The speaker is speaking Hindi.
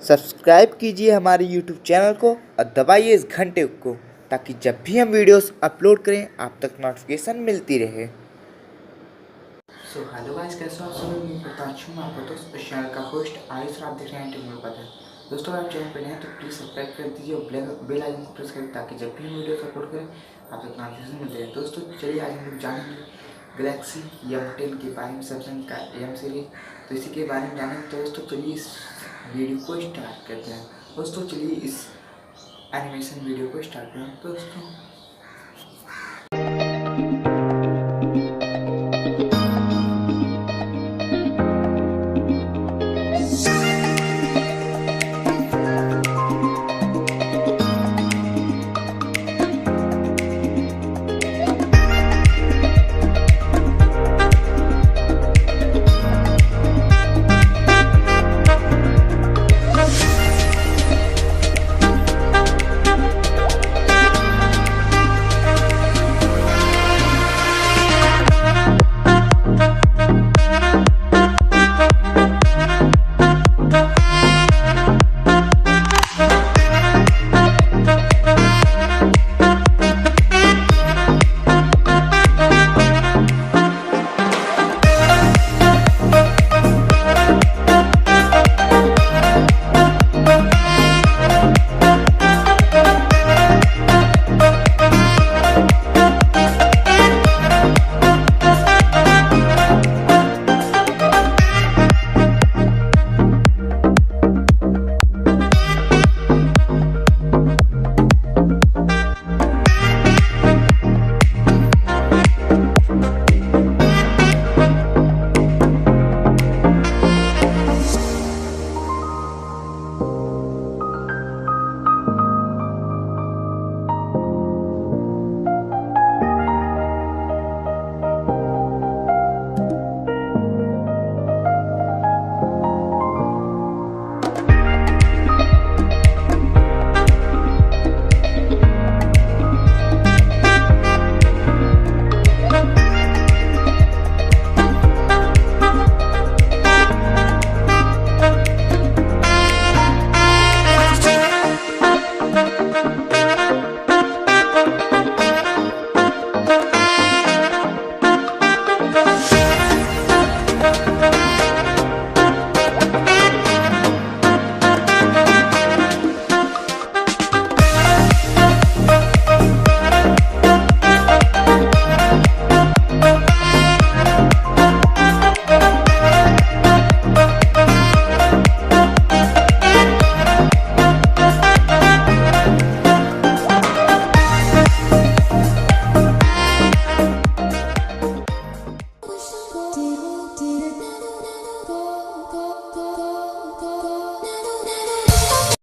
सब्सक्राइब कीजिए हमारे YouTube चैनल को और दबाइए इस घंटे को ताकि जब भी हम वीडियोस अपलोड करें आप तक नोटिफिकेशन मिलती रहे। हेलो गाइस, कैसे हो आप सभी। मैं प्रताप हूँ, आपका दोस्त इस चैनल का होस्ट आयुष। आप देख रहे हैं टेक्निकल उपाध्याय। दोस्तों, अगर आप चैनल पर नए हैं तो प्लीज़ सब्सक्राइब कर दीजिए और बेल आइकन को प्रेस करें ताकि जब भी हम वीडियो अपलोड करें आप तक नोटिफिकेशन मिलते रहे। दोस्तों चलिए आज हम लोग जानेंगे गैलेक्सी M10 के बारे में, सैमसंग का M सीरीज। तो इसी के बारे में जानेंगे। तो दोस्तों चलिए इस वीडियो को स्टार्ट करते हैं। दोस्तों चलिए इस एनिमेशन वीडियो को स्टार्ट करें। तो दोस्तों